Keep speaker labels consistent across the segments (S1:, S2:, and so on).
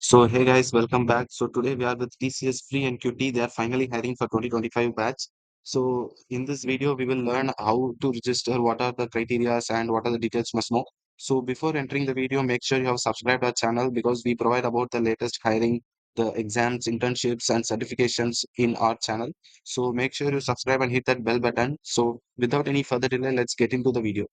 S1: So hey guys, welcome back. So today we are with TCS Free NQT. They are finally hiring for 2025 batch. So in this video, we will learn how to register, what are the criteria and what are the details must know. So before entering the video, make sure you have subscribed our channel because we provide about the latest hiring, the exams, internships and certifications in our channel. So make sure you subscribe and hit that bell button. So without any further delay, let's get into the video.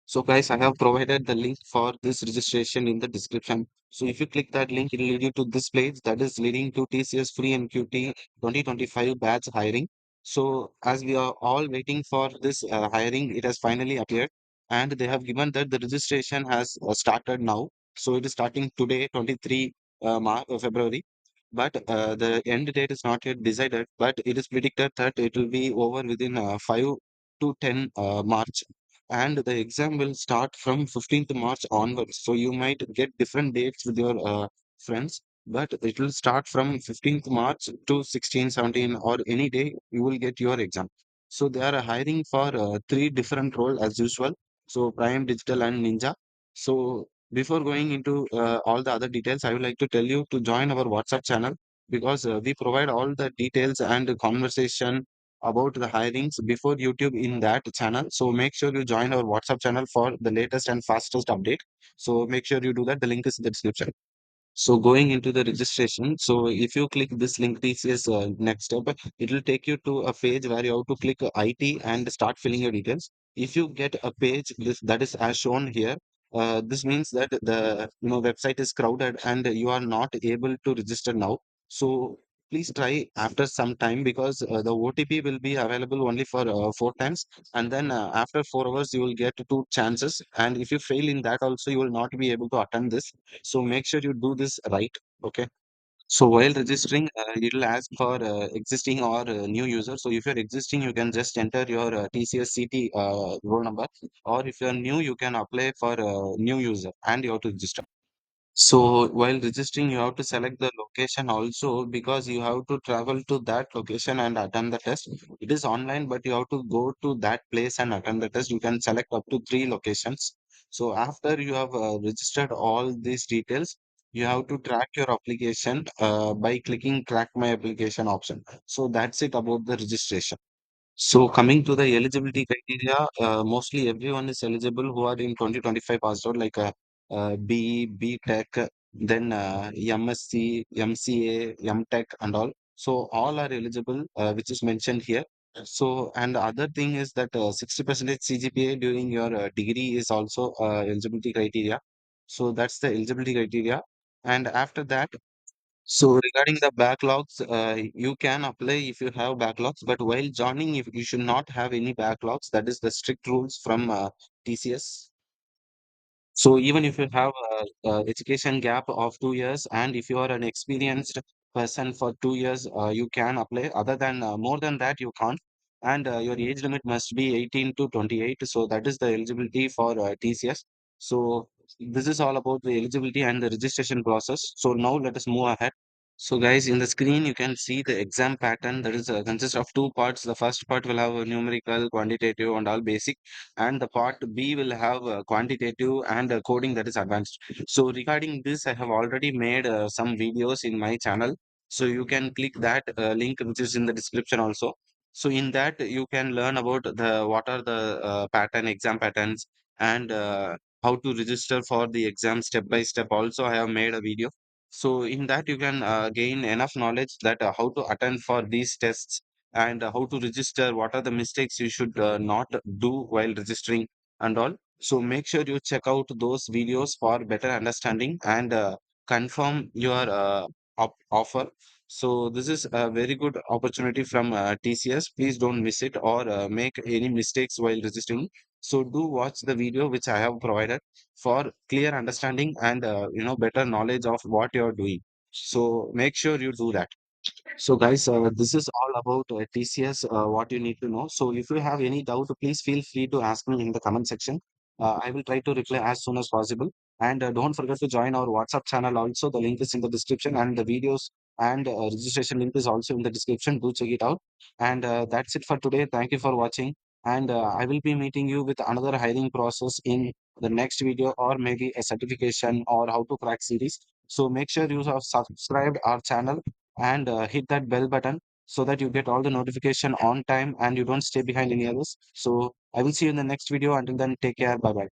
S1: So guys, I have provided the link for this registration in the description. So if you click that link, it will lead you to this page that is leading to TCS Free NQT 2025 batch hiring. So as we are all waiting for this hiring, it has finally appeared and they have given that the registration has started now. So it is starting today, 23 February. But the end date is not yet decided, but it is predicted that it will be over within 5 to 10 March, and the exam will start from 15th March onwards. So you might get different dates with your friends, but it will start from 15th March to 16, 17, or any day you will get your exam. So they are hiring for three different roles as usual. So Prime, Digital, and Ninja. So before going into all the other details, I would like to tell you to join our WhatsApp channel because we provide all the details and conversation about the hirings before YouTube in that channel. So make sure you join our WhatsApp channel for the latest and fastest update. So make sure you do that. The link is in the description. So going into the registration, so if you click this link, TCS next step, it will take you to a page where you have to click IT and start filling your details. If you get a page that is as shown here, this means that the website is crowded and you are not able to register now. So please try after some time because the OTP will be available only for 4 times, and then after 4 hours you will get two chances. And if you fail in that also, you will not be able to attend this. So make sure you do this right. Okay. So while registering, it will ask for existing or new user. So if you're existing, you can just enter your TCS CT roll number, or if you're new, you can apply for new user and you have to register. So while registering, you have to select the location also because you have to travel to that location and attend the test. It is online, but you have to go to that place and attend the test. You can select up to three locations. So after you have registered all these details, you have to track your application by clicking track my application option. So that's it about the registration. So coming to the eligibility criteria, mostly everyone is eligible who are in 2025 passed out, like BE, B.Tech, then MSc, MCA, M.Tech and all. So all are eligible, which is mentioned here. So, and the other thing is that 60% CGPA during your degree is also eligibility criteria. So that's the eligibility criteria. And after that, so regarding the backlogs, you can apply if you have backlogs, but while joining, if you should not have any backlogs, that is the strict rules from TCS. So even if you have a education gap of 2 years, and if you are an experienced person for 2 years, you can apply. Other than more than that, you can't. And your age limit must be 18 to 28. So that is the eligibility for TCS. So this is all about the eligibility and the registration process. So now let us move ahead. So guys, in the screen, you can see the exam pattern that is consists of two parts. The first part will have a numerical, quantitative and all basic, and the part B will have quantitative and coding that is advanced. So regarding this, I have already made some videos in my channel. So you can click that link which is in the description also. So in that you can learn about the what are the exam patterns, and how to register for the exam step by step. Also, I have made a video, so in that you can gain enough knowledge that how to attend for these tests, and how to register, what are the mistakes you should not do while registering and all. So make sure you check out those videos for better understanding and confirm your offer. So this is a very good opportunity from TCS. Please don't miss it or make any mistakes while registering. So do watch the video which I have provided for clear understanding and better knowledge of what you're doing. So make sure you do that. So guys, this is all about TCS, what you need to know. So if you have any doubt, please feel free to ask me in the comment section. I will try to reply as soon as possible. And don't forget to join our WhatsApp channel also. The link is in the description, and the videos and registration link is also in the description. Do check it out. And that's it for today. Thank you for watching. And I will be meeting you with another hiring process in the next video, or maybe a certification or how to crack series. So make sure you have subscribed our channel and hit that bell button so that you get all the notification on time and you don't stay behind any others. So I will see you in the next video. Until then, take care. Bye bye.